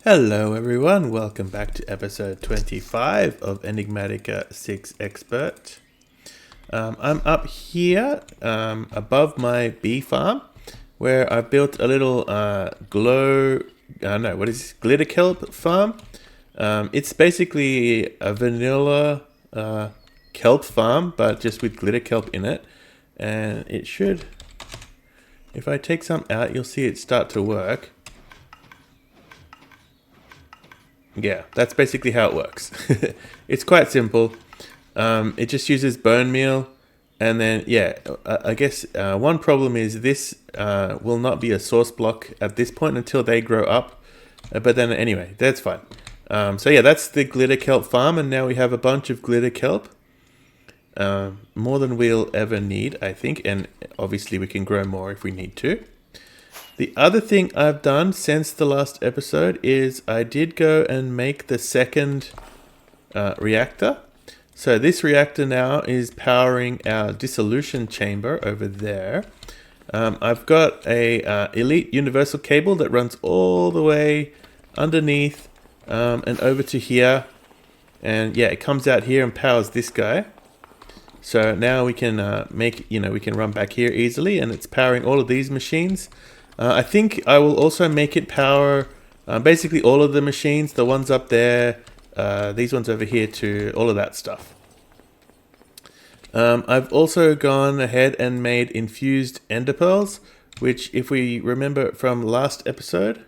Hello everyone, welcome back to episode 25 of Enigmatica 6 Expert. I'm up here above my bee farm where I built a little glitter kelp farm. It's basically a vanilla kelp farm but just with glitter kelp in it, and it should, if I take some out, you'll see it start to work. Yeah, that's basically how it works. It's quite simple. It just uses bone meal. And then, I guess one problem is this will not be a source block at this point until they grow up. But then anyway, that's fine. That's the glitter kelp farm. And now we have a bunch of glitter kelp. More than we'll ever need, I think. And obviously we can grow more if we need to. The other thing I've done since the last episode is I did go and make the second reactor. So this reactor now is powering our dissolution chamber over there. I've got a elite universal cable that runs all the way underneath and over to here. And yeah, it comes out here and powers this guy. So now we can we can run back here easily, and it's powering all of these machines. I think I will also make it power basically all of the machines, the ones up there, these ones over here too, all of that stuff. I've also gone ahead and made infused ender pearls, which if we remember from last episode,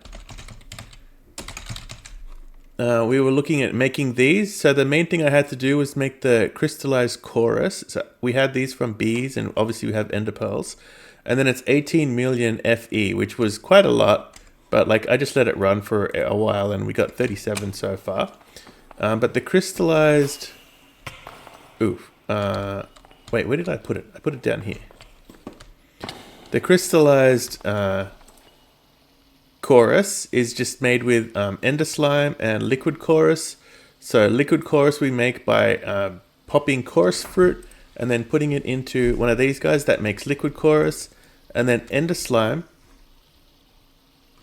we were looking at making these. So the main thing I had to do was make the crystallized chorus. So we had these from bees, and obviously we have ender pearls. And then it's 18 million FE, which was quite a lot, but like I just let it run for a while and we got 37 so far. But the crystallized, wait, where did I put it? I put it down here. The crystallized chorus is just made with ender slime and liquid chorus. So liquid chorus we make by popping chorus fruit and then putting it into one of these guys that makes liquid chorus. And then ender slime,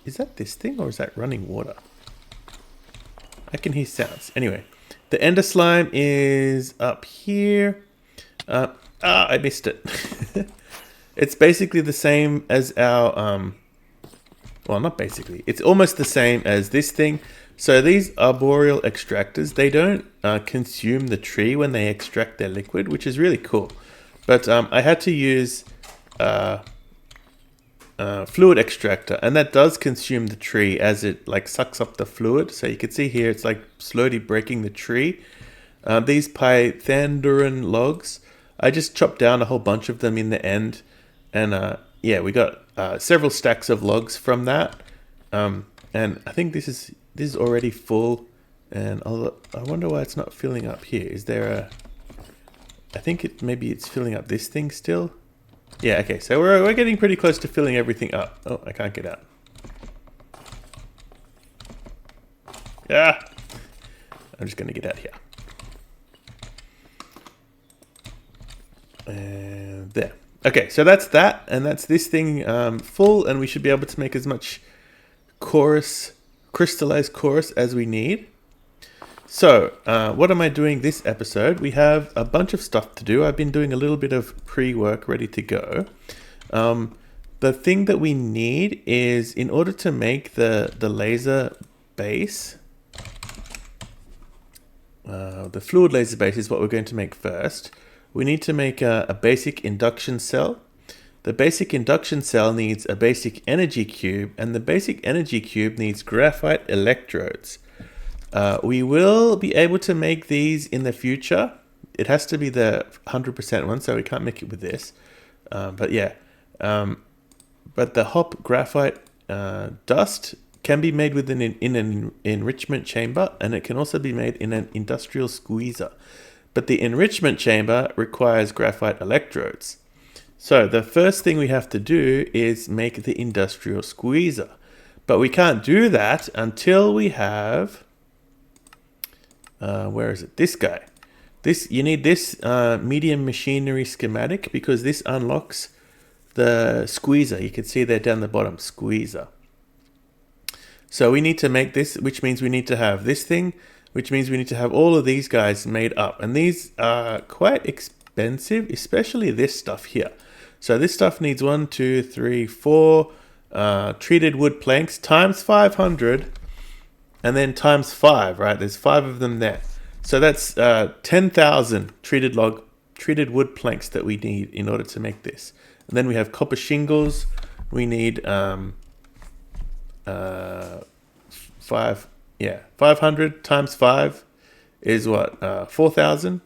is that this thing or is that running water? I can hear sounds. Anyway, the ender slime is up here. I missed it. It's basically the same as our, well, not basically. It's almost the same as this thing. So these arboreal extractors, they don't consume the tree when they extract their liquid, which is really cool. But I had to use fluid extractor, and that does consume the tree as it like sucks up the fluid. So you can see here it's like slowly breaking the tree. These Pythandoran logs, I just chopped down a whole bunch of them in the end, and we got several stacks of logs from that. And I think this is already full, and I wonder why it's not filling up here. Is there I think maybe it's filling up this thing still. Yeah, okay, so we're getting pretty close to filling everything up. Oh, I can't get out. Yeah, I'm just going to get out here. And there. Okay, so that's that, and that's this thing full, and we should be able to make as much crystallized chorus as we need. So, what am I doing this episode? We have a bunch of stuff to do. I've been doing a little bit of pre-work ready to go. The thing that we need is, in order to make the laser base, the fluid laser base is what we're going to make first. We need to make a basic induction cell. The basic induction cell needs a basic energy cube, and the basic energy cube needs graphite electrodes. We will be able to make these in the future. It has to be the 100% one, so we can't make it with this. But the hop graphite dust can be made in an enrichment chamber, and it can also be made in an industrial squeezer. But the enrichment chamber requires graphite electrodes. So the first thing we have to do is make the industrial squeezer. But we can't do that until we have... where is it? This guy. You need this medium machinery schematic, because this unlocks the squeezer. You can see there down the bottom, squeezer. So we need to make this, which means we need to have this thing, which means we need to have all of these guys made up. And these are quite expensive, especially this stuff here. So this stuff needs 1, 2, 3, 4 treated wood planks times 500 and then times 5, right? There's 5 of them there. So that's 10,000 treated wood planks that we need in order to make this. And then we have copper shingles. We need 500 times 5 is what? 4,000?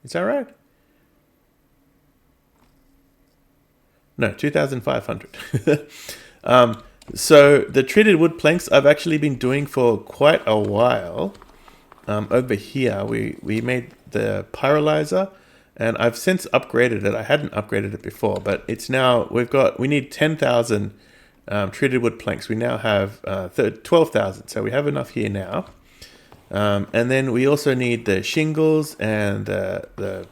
Is that right? No, 2,500. So the treated wood planks I've actually been doing for quite a while. Over here, we made the pyrolyzer, and I've since upgraded it. I hadn't upgraded it before, but it's now, we need 10,000 treated wood planks. We now have 12,000, so we have enough here now. And then we also need the shingles and the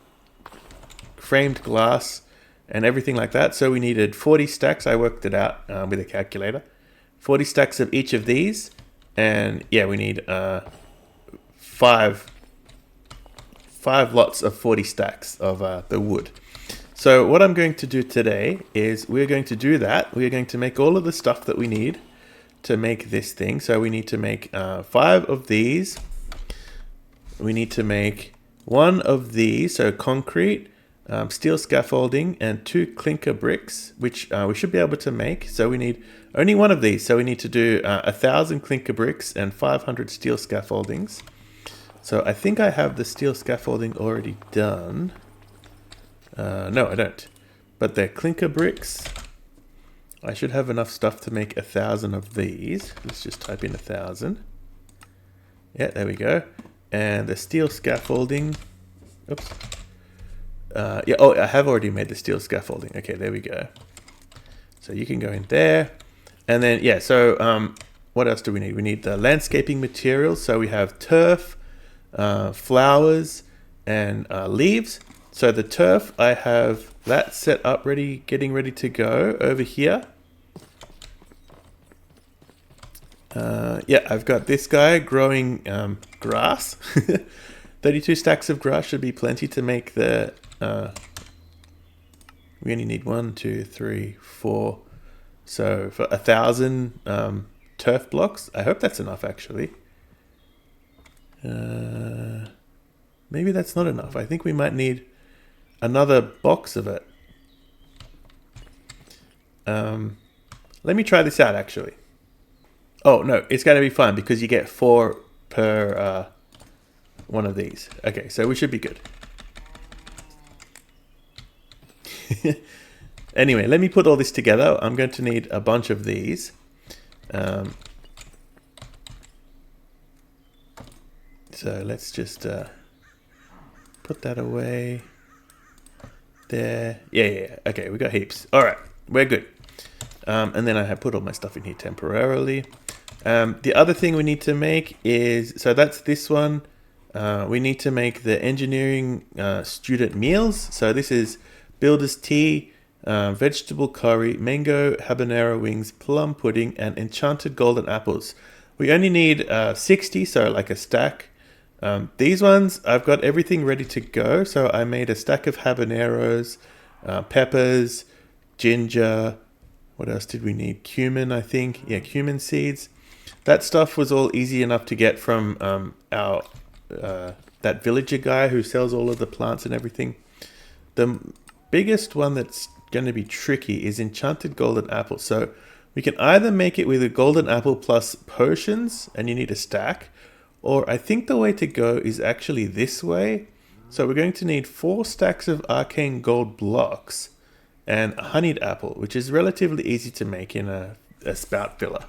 framed glass and everything like that. So we needed 40 stacks. I worked it out with a calculator. 40 stacks of each of these. And yeah, we need five lots of 40 stacks of the wood. So what I'm going to do today is we're going to do that. We're going to make all of the stuff that we need to make this thing. So we need to make 5 of these. We need to make 1 of these, so concrete, steel scaffolding, and 2 clinker bricks, which we should be able to make. So we need only 1 of these. So we need to do 1,000 clinker bricks and 500 steel scaffoldings. So I think I have the steel scaffolding already done. No, I don't. But they're clinker bricks. I should have enough stuff to make 1,000 of these. Let's just type in 1,000. Yeah, there we go. And the steel scaffolding. Oops. Yeah, oh, I have already made the steel scaffolding. Okay, there we go. So you can go in there. And then, yeah, so what else do we need? We need the landscaping materials. So we have turf, flowers, and leaves. So the turf, I have that set up ready, getting ready to go over here. Yeah, I've got this guy growing grass. 32 stacks of grass should be plenty to make the... we only need 1, 2, 3, 4. So for 1,000 turf blocks, I hope that's enough actually. Maybe that's not enough. I think we might need another box of it. Let me try this out actually. Oh no, it's going to be fine because you get 4 per one of these. Okay, so we should be good. Anyway, let me put all this together. I'm going to need a bunch of these. So let's just put that away. There. Yeah. Okay, we got heaps. All right, we're good. And then I have put all my stuff in here temporarily. The other thing we need to make is, so that's this one. We need to make the engineering student meals. So this is builder's tea, vegetable curry, mango habanero wings, plum pudding, and enchanted golden apples. We only need 60, so like a stack. These ones, I've got everything ready to go. So I made a stack of habaneros, peppers, ginger. What else did we need? Cumin, I think. Yeah, cumin seeds. That stuff was all easy enough to get from our that villager guy who sells all of the plants and everything. The biggest one that's going to be tricky is enchanted golden apple. So we can either make it with a golden apple plus potions, and you need a stack, or I think the way to go is actually this way. So we're going to need 4 stacks of arcane gold blocks and a honeyed apple, which is relatively easy to make in a spout filler.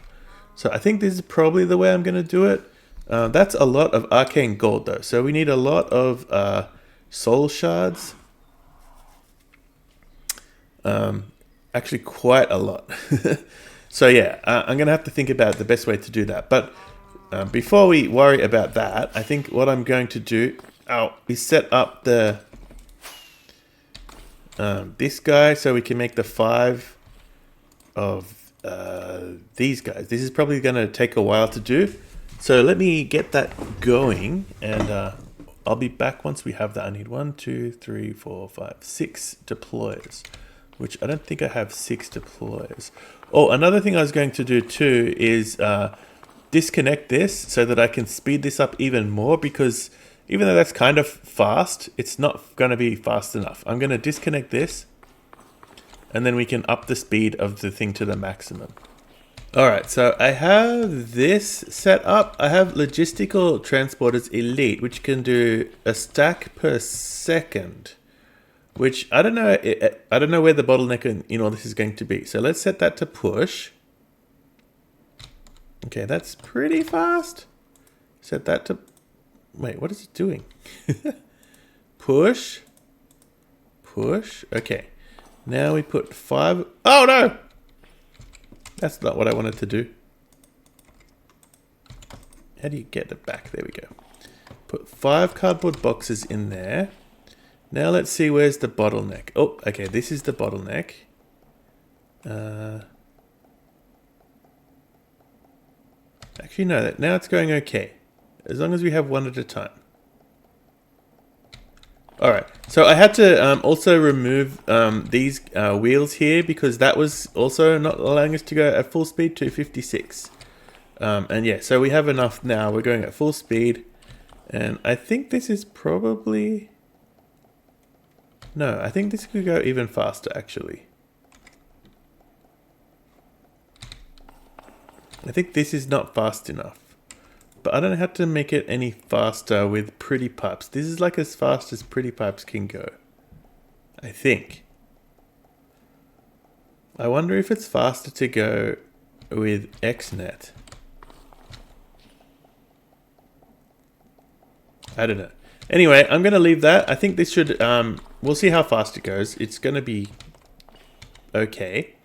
So I think this is probably the way I'm going to do it. That's a lot of arcane gold though. So we need a lot of soul shards. Actually quite a lot. So yeah, I'm going to have to think about the best way to do that. But before we worry about that, I think what I'm going to do is set up the this guy so we can make the 5 of these guys. This is probably going to take a while to do. So let me get that going, and I'll be back once we have that. I need 1, 2, 3, 4, 5, 6 deployers, which I don't think I have 6 deployers. Oh, another thing I was going to do too is disconnect this so that I can speed this up even more, because even though that's kind of fast, it's not going to be fast enough. I'm going to disconnect this, and then we can up the speed of the thing to the maximum. Alright, so I have this set up. I have Logistical Transporters Elite, which can do a stack per second, which I don't know where the bottleneck in all this is going to be. So let's set that to push. Okay, that's pretty fast. Set that to... Wait, what is it doing? Push. Push. Okay. Now we put 5... Oh, no! That's not what I wanted to do. How do you get it back? There we go. Put 5 cardboard boxes in there. Now let's see where's the bottleneck. Oh, okay, this is the bottleneck. Actually, no, now it's going okay. As long as we have one at a time. Alright, so I had to also remove these wheels here, because that was also not allowing us to go at full speed, 256. And yeah, so we have enough now. We're going at full speed. And I think this is probably... No, I think this could go even faster, actually. I think this is not fast enough. But I don't know how to make it any faster with Pretty Pipes. This is like as fast as Pretty Pipes can go, I think. I wonder if it's faster to go with XNet. I don't know. Anyway, I'm going to leave that. I think this should... we'll see how fast it goes. It's going to be okay.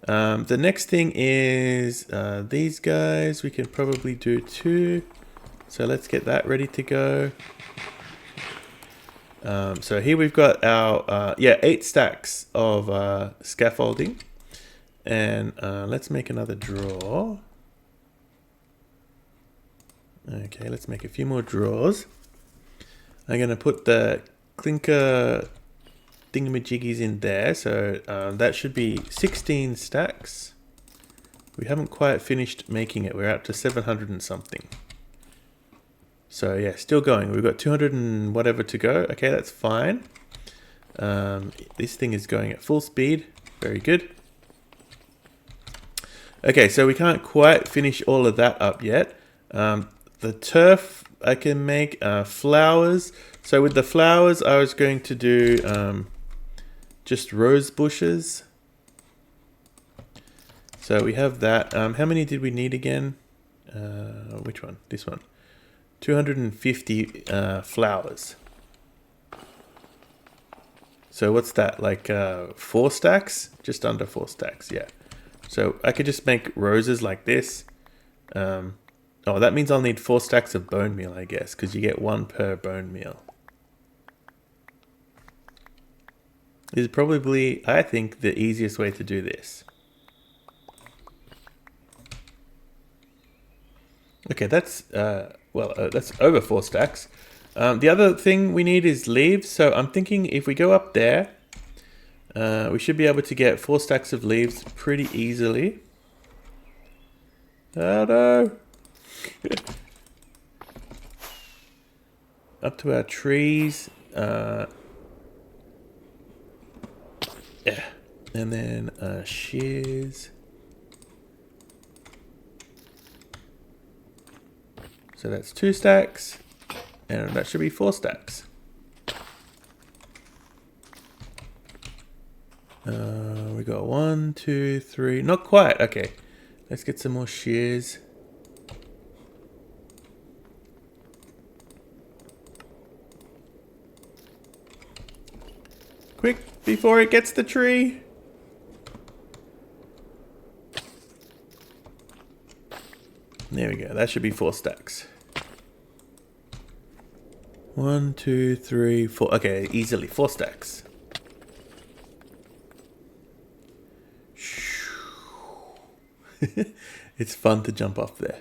The next thing is these guys. We can probably do 2. So let's get that ready to go. So here we've got our 8 stacks of scaffolding. And let's make another drawer. Okay, let's make a few more drawers. I'm going to put the clinker thingamajiggies in there. So that should be 16 stacks. We haven't quite finished making it. We're up to 700 and something. So yeah, still going. We've got 200 and whatever to go. Okay, that's fine. This thing is going at full speed. Very good. Okay, so we can't quite finish all of that up yet. The turf I can make, flowers. So with the flowers, I was going to do just rose bushes. So we have that. How many did we need again? Which one? This one. 250 flowers. So what's that? Like 4 stacks? Just under 4 stacks, yeah. So I could just make roses like this. Oh, that means I'll need 4 stacks of bone meal, I guess, because you get 1 per bone meal. This is probably, I think, the easiest way to do this. Okay, that's that's over 4 stacks. The other thing we need is leaves. So I'm thinking if we go up there, we should be able to get 4 stacks of leaves pretty easily. Oh no! Up to our trees. Yeah. And then shears. So that's 2 stacks. And that should be 4 stacks. We got 1, 2, 3. Not quite. Okay. Let's get some more shears. Quick, before it gets the tree. There we go. That should be 4 stacks. 1, 2, 3, 4. Okay, easily 4 stacks. It's fun to jump off there.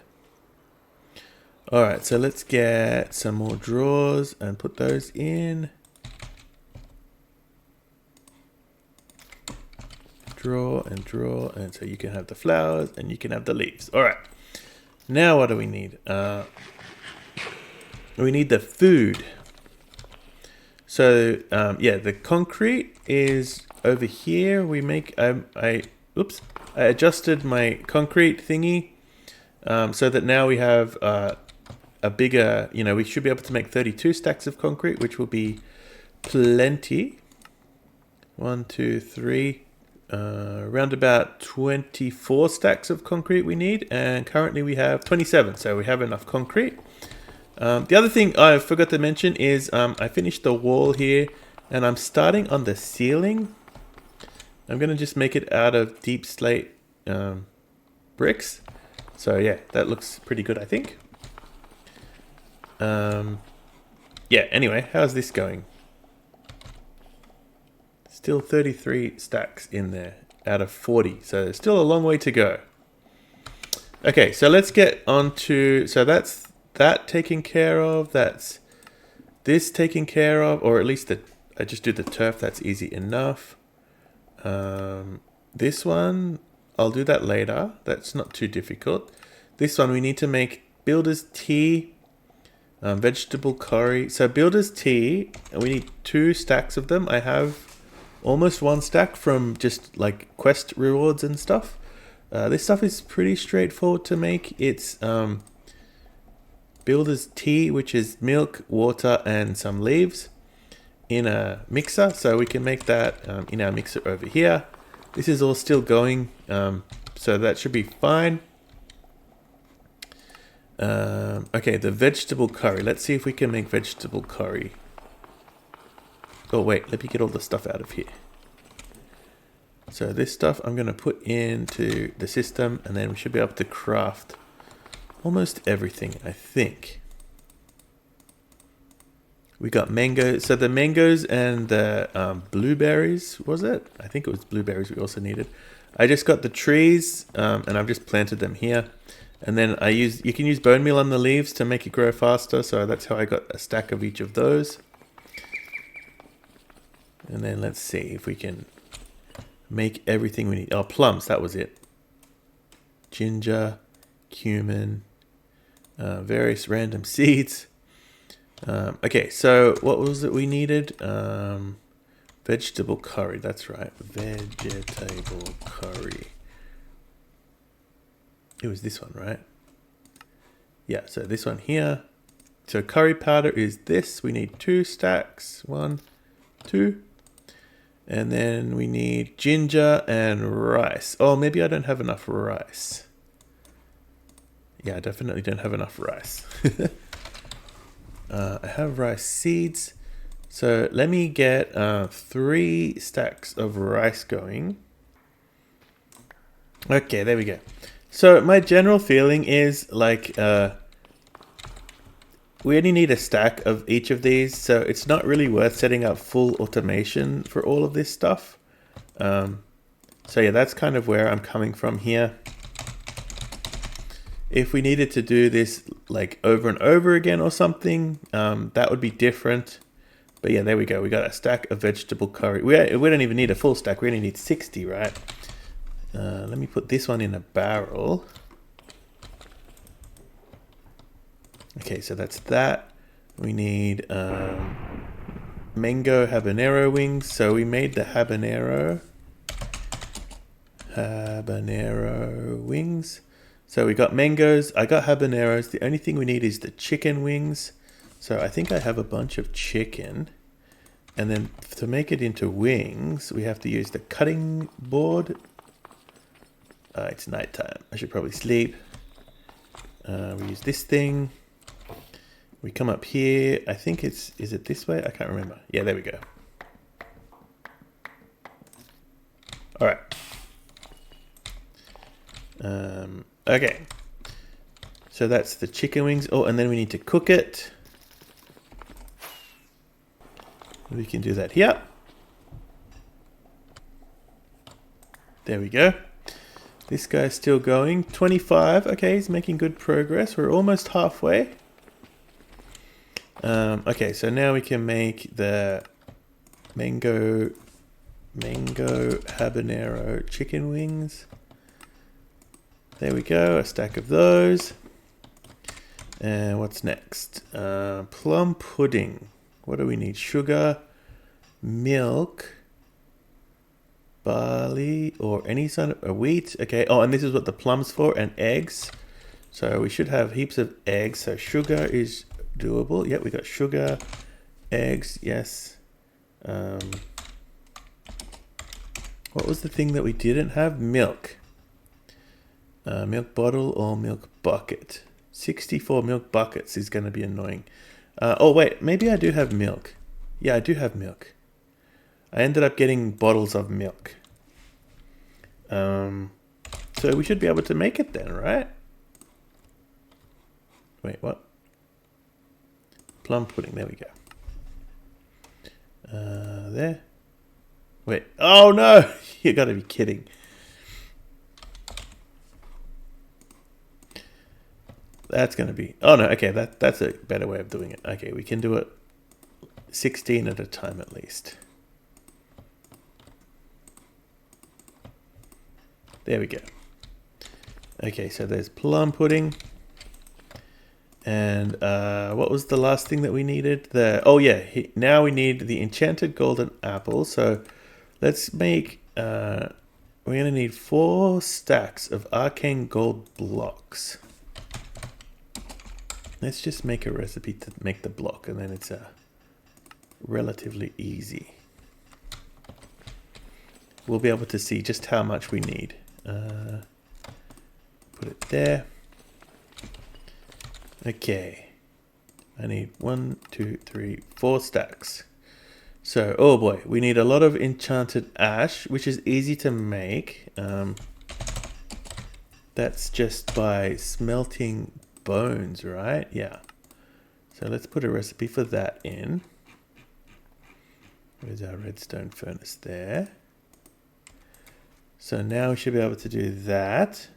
All right, so let's get some more drawers and put those in. Draw, and so you can have the flowers and you can have the leaves. All right, now what do we need? We need the food. So yeah, the concrete is over here. We make I adjusted my concrete thingy so that now we have a bigger, we should be able to make 32 stacks of concrete, which will be plenty. 1, 2, 3. Around about 24 stacks of concrete we need, and currently we have 27, so we have enough concrete. The other thing I forgot to mention is I finished the wall here, and I'm starting on the ceiling. I'm going to just make it out of deep slate bricks. So yeah, that looks pretty good, I think. Yeah, anyway, how's this going? Still 33 stacks in there out of 40. So there's still a long way to go. Okay, so let's get on to... So that's that taken care of. That's this taken care of. Or at least I just do the turf. That's easy enough. This one, I'll do that later. That's not too difficult. This one, we need to make builder's tea, vegetable curry. So builder's tea, and we need 2 stacks of them. I have almost 1 stack from just like quest rewards and stuff. This stuff is pretty straightforward to make. It's builder's tea, which is milk, water, and some leaves in a mixer. So we can make that in our mixer over here. This is all still going, so that should be fine. Okay, the vegetable curry. Let's see if we can make vegetable curry. Oh wait, let me get all the stuff out of here. So this stuff I'm going to put into the system, and then we should be able to craft almost everything, I think. We got mango. So the mangoes and the blueberries, was it? I think it was blueberries we also needed. I just got the trees, and I've just planted them here. And then you can use bone meal on the leaves to make it grow faster. So that's how I got a stack of each of those. And then let's see if we can make everything we need. Oh, plums, that was it. Ginger, cumin, various random seeds. Okay, so what was it we needed? Vegetable curry, that's right. Vegetable curry. It was this one, right? Yeah, so this one here. So curry powder is this. We need 2 stacks. 1, 2. And then we need ginger and rice. Oh, maybe I don't have enough rice. Yeah, I definitely don't have enough rice. I have rice seeds. So let me get 3 stacks of rice going. Okay, there we go. So my general feeling is like we only need a stack of each of these, so it's not really worth setting up full automation for all of this stuff. So yeah, that's kind of where I'm coming from here. If we needed to do this like over and over again or something, that would be different. But yeah, there we go. We got a stack of vegetable curry. We don't even need a full stack. We only need 60, right? Let me put this one in a barrel. Okay, so that's that. We need mango habanero wings. So we made the habanero wings. So we got mangoes. I got habaneros. The only thing we need is the chicken wings. So I think I have a bunch of chicken. And then to make it into wings, we have to use the cutting board. It's nighttime. I should probably sleep. We use this thing. We come up here. I think is it this way? I can't remember. Yeah, there we go. All right. Okay. So that's the chicken wings. Oh, and then we need to cook it. We can do that here. There we go. This guy's still going. 25. Okay, he's making good progress. We're almost halfway. Okay, so now we can make the mango habanero chicken wings. There we go, a stack of those. And what's next? Plum pudding. What do we need? Sugar, milk, barley, or any sort of wheat. Okay. Oh, and this is what the plum's for, and eggs. So we should have heaps of eggs. So sugar is doable. Yep, we got sugar, eggs. Yes. What was the thing that we didn't have? Milk. Milk bottle or milk bucket. 64 milk buckets is going to be annoying. Oh, wait. Maybe I do have milk. Yeah, I do have milk. I ended up getting bottles of milk. So we should be able to make it then, right? Wait, what? Plum pudding. There we go. There. Wait. Oh, no. You got to be kidding. That's going to be... Oh, no. Okay, that's a better way of doing it. Okay, we can do it 16 at a time at least. There we go. Okay, so there's plum pudding. And what was the last thing that we needed? Oh, yeah. Now we need the enchanted golden apple. So let's make... we're going to need 4 stacks of arcane gold blocks. Let's just make a recipe to make the block, and then it's relatively easy. We'll be able to see just how much we need. Put it there. Okay. I need 1, 2, 3, 4 stacks. So, oh boy, we need a lot of enchanted ash, which is easy to make. That's just by smelting bones, right? Yeah. So let's put a recipe for that in. Where's our redstone furnace there? So now we should be able to do that.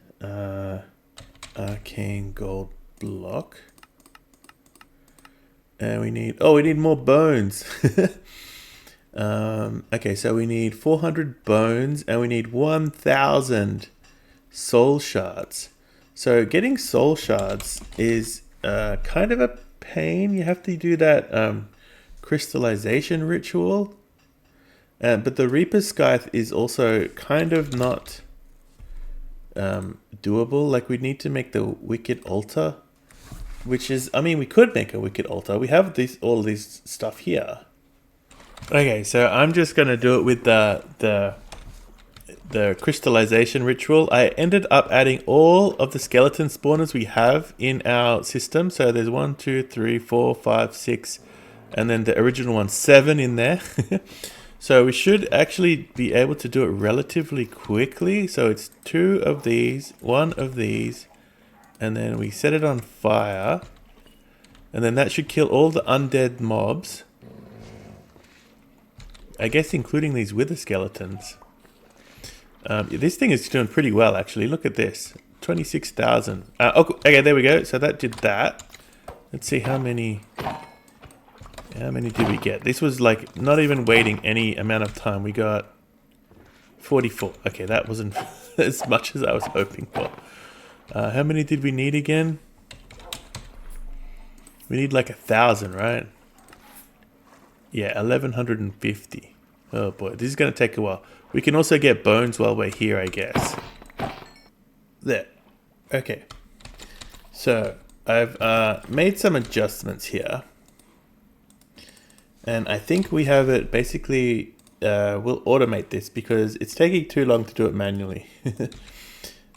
Arcane gold block. And we need more bones. Okay, so we need 400 bones and we need 1,000 soul shards. So getting soul shards is kind of a pain. You have to do that crystallization ritual. But the Reaper's Scythe is also kind of not doable. Like, we need to make the Wicked Altar, which is, I mean, we could make a Wicked Altar. We have all this stuff here. Okay, so I'm just going to do it with the crystallization ritual. I ended up adding all of the skeleton spawners we have in our system. So there's 1, 2, 3, 4, 5, 6, and then the original one, 7 in there. So we should actually be able to do it relatively quickly. So it's 2 of these, 1 of these, and then we set it on fire. And then that should kill all the undead mobs. I guess including these wither skeletons. This thing is doing pretty well, actually. Look at this. 26,000. Okay, there we go. So that did that. Let's see how many did we get? This was like not even waiting any amount of time. We got 44. Okay, that wasn't as much as I was hoping for. How many did we need again? We need like 1,000, right? Yeah, 1,150. Oh boy, this is going to take a while. We can also get bones while we're here, I guess. There. Okay. So, I've made some adjustments here. And I think we have it basically, we'll automate this because it's taking too long to do it manually.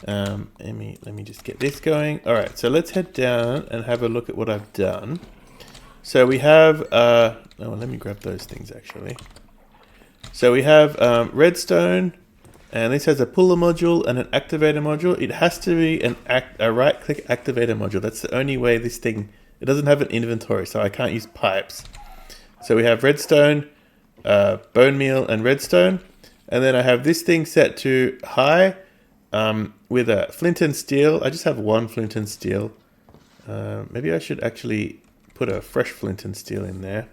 Let me just get this going. All right, so let's head down and have a look at what I've done. So we have, let me grab those things actually. So we have redstone, and this has a puller module and an activator module. It has to be a right-click activator module. That's the only way this thing, it doesn't have an inventory, so I can't use pipes. So we have redstone, bone meal, and redstone. And then I have this thing set to high. with a flint and steel. I just have one flint and steel. Maybe I should actually put a fresh flint and steel in there.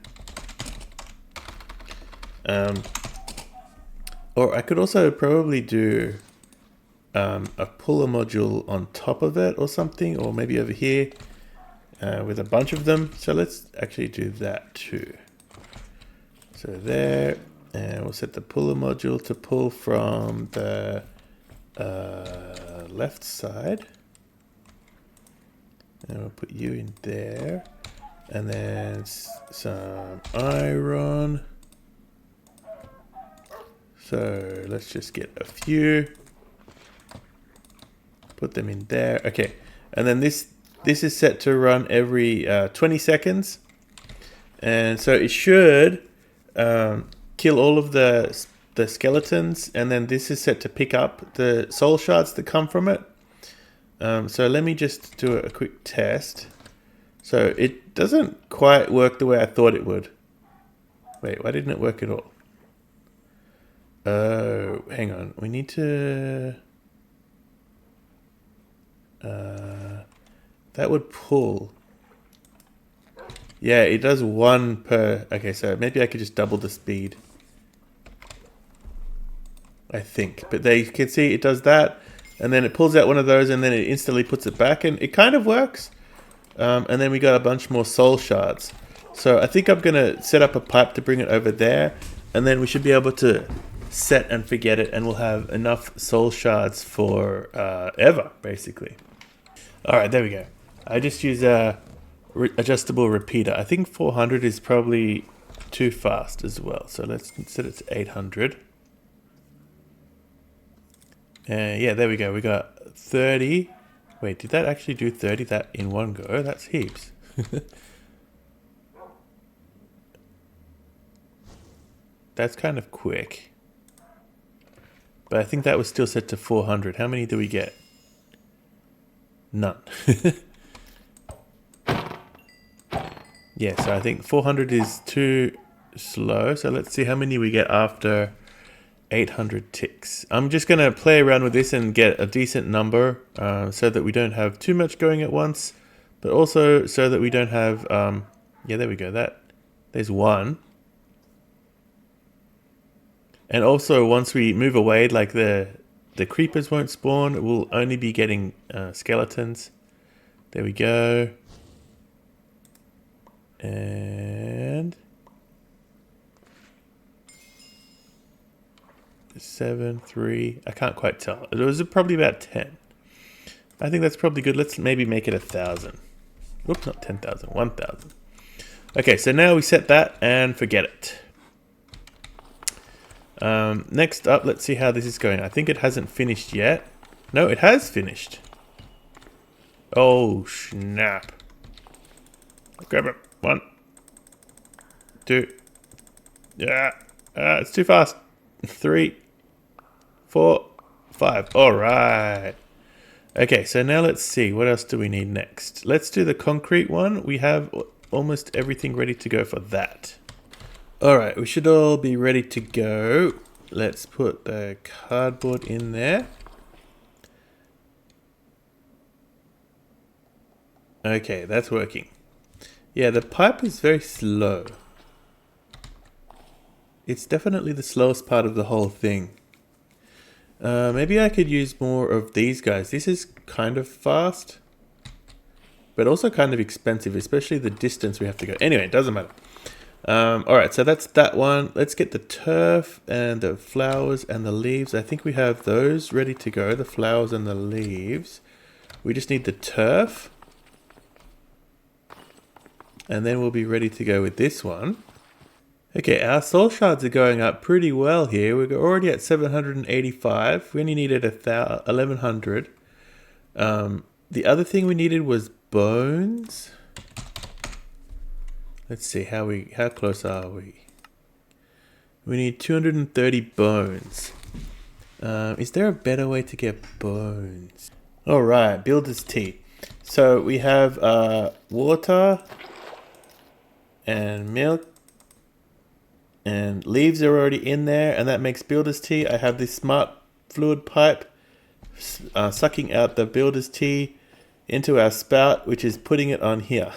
Or I could also probably do a puller module on top of it or something, or maybe over here with a bunch of them. So let's actually do that too. So there, and we'll set the puller module to pull from the left side. And we'll put you in there. And then some iron. So let's just get a few. Put them in there. Okay. And then this is set to run every 20 seconds. And so it should kill all of the skeletons. And then this is set to pick up the soul shards that come from it. So let me just do a quick test. So it doesn't quite work the way I thought it would. Wait, why didn't it work at all? Oh, hang on. We need to... that would pull. Yeah, it does one per... Okay, so maybe I could just double the speed. I think. But there you can see it does that. And then it pulls out one of those and then it instantly puts it back. And it kind of works. And then we got a bunch more soul shards. So I think I'm going to set up a pipe to bring it over there. And then we should be able to set and forget it. And we'll have enough soul shards for ever, basically. All right, there we go. I just use a adjustable repeater. I think 400 is probably too fast as well. So let's set it to 800. Yeah, there we go. We got 30. Wait, did that actually do 30 that in one go? That's heaps. That's kind of quick. But I think that was still set to 400. How many do we get? None. Yeah, so I think 400 is too slow. So let's see how many we get after 800 ticks. I'm just going to play around with this and get a decent number so that we don't have too much going at once, but also so that we don't have, yeah, there we go. There's one. And also once we move away, like the creepers won't spawn, we'll only be getting skeletons. There we go. And 7, 3, I can't quite tell. It was probably about 10. I think that's probably good. Let's maybe make it 1,000. Whoops, not 10,000, 1,000. Okay, so now we set that and forget it. Next up, let's see how this is going. I think it hasn't finished yet. No, it has finished. Oh, snap. Grab it. 1, 2. Yeah, it's too fast. 3, 4, 5. All right. Okay, so now let's see. What else do we need next? Let's do the concrete one. We have almost everything ready to go for that. All right, we should all be ready to go. Let's put the cardboard in there. Okay, that's working. Yeah, the pipe is very slow. It's definitely the slowest part of the whole thing. Maybe I could use more of these guys. This is kind of fast, but also kind of expensive, especially the distance we have to go. Anyway, it doesn't matter. All right, so that's that one. Let's get the turf and the flowers and the leaves. I think we have those ready to go, the flowers and the leaves. We just need the turf. And then we'll be ready to go with this one. Okay, our soul shards are going up pretty well here. We're already at 785. We only needed 1,100. The other thing we needed was bones. Let's see, how close are we? We need 230 bones. Is there a better way to get bones? All right, builder's tea. So we have water and milk. And leaves are already in there, and that makes builder's tea. I have this smart fluid pipe sucking out the builder's tea into our spout, which is putting it on here.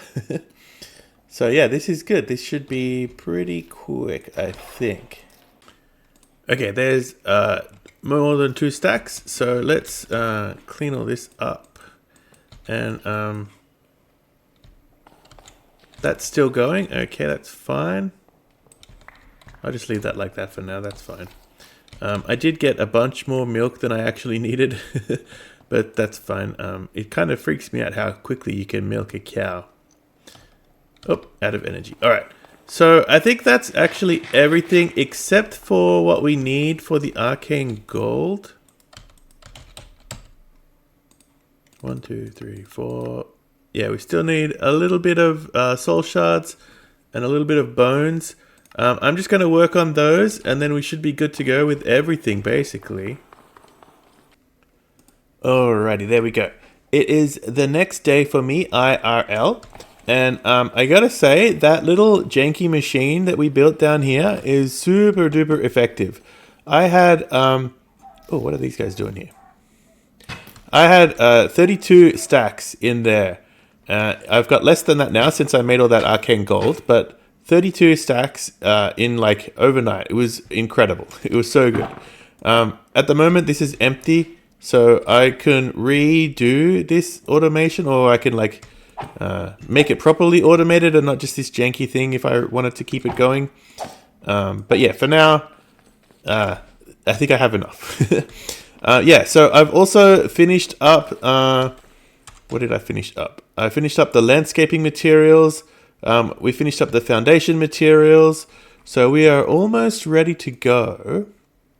So yeah, this is good. This should be pretty quick, I think. Okay, there's more than 2 stacks. So let's clean all this up. And that's still going. Okay, that's fine. I'll just leave that like that for now. That's fine. I did get a bunch more milk than I actually needed, but that's fine. It kind of freaks me out how quickly you can milk a cow. Oh, out of energy. All right. So I think that's actually everything except for what we need for the arcane gold. 1, 2, 3, 4. Yeah, we still need a little bit of soul shards and a little bit of bones. I'm just going to work on those, and then we should be good to go with everything, basically. Alrighty, there we go. It is the next day for me, IRL. And I gotta say, that little janky machine that we built down here is super duper effective. I had... oh, what are these guys doing here? I had 32 stacks in there. I've got less than that now since I made all that arcane gold, but 32 stacks in like overnight. It was incredible. It was so good. At the moment, this is empty, so I can redo this automation, or I can like make it properly automated and not just this janky thing if I wanted to keep it going. But yeah, for now, I think I have enough. Yeah, so I've also finished up... what did I finish up? I finished up the landscaping materials. We finished up the foundation materials. So we are almost ready to go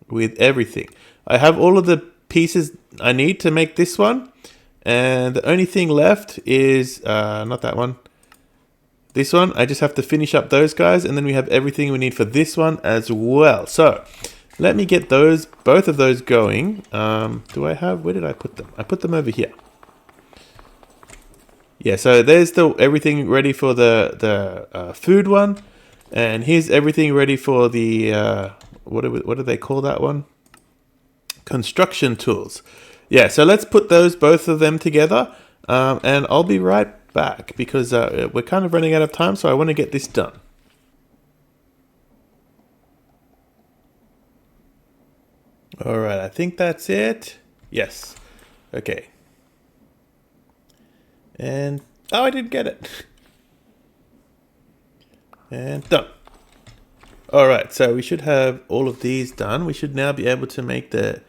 with everything. I have all of the pieces I need to make this one. And the only thing left is, not that one. This one, I just have to finish up those guys. And then we have everything we need for this one as well. So let me get those, both of those going. Do I have, where did I put them? I put them over here. Yeah, so there's the everything ready for the food one, and here's everything ready for the what do they call that one? Construction tools. Yeah, so let's put those both of them together, and I'll be right back because we're kind of running out of time, so I want to get this done. All right, I think that's it. Yes. Okay. And, oh, I didn't get it. And done. Alright, so we should have all of these done. We should now be able to make the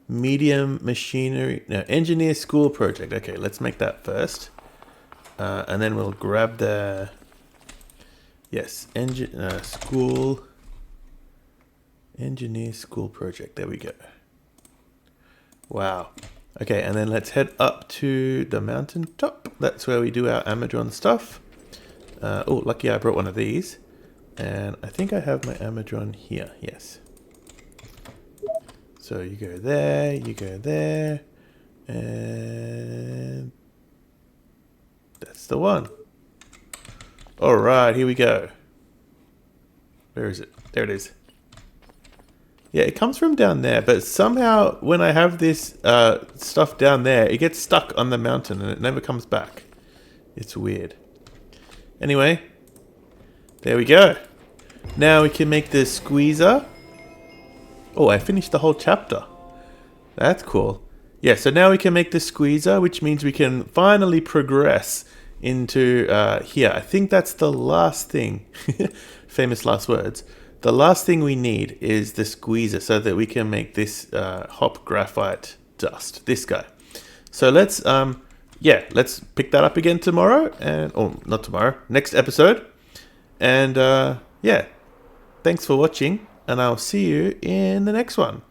medium machinery, no, engineer school project. Okay, let's make that first. And then we'll grab the, yes, engineer school project. There we go. Wow. Okay, and then let's head up to the mountaintop. That's where we do our Amadron stuff. Oh, lucky I brought one of these. And I think I have my Amadron here, yes. So you go there, and that's the one. All right, here we go. Where is it? There it is. Yeah, it comes from down there, but somehow when I have this stuff down there, it gets stuck on the mountain and it never comes back. It's weird. Anyway, there we go. Now we can make the squeezer. Oh, I finished the whole chapter. That's cool. Yeah, so now we can make the squeezer, which means we can finally progress into here. I think that's the last thing. Famous last words. The last thing we need is the squeezer so that we can make this hop graphite dust, this guy. So let's, yeah, let's pick that up again tomorrow, and or not tomorrow, next episode. And yeah, thanks for watching, and I'll see you in the next one.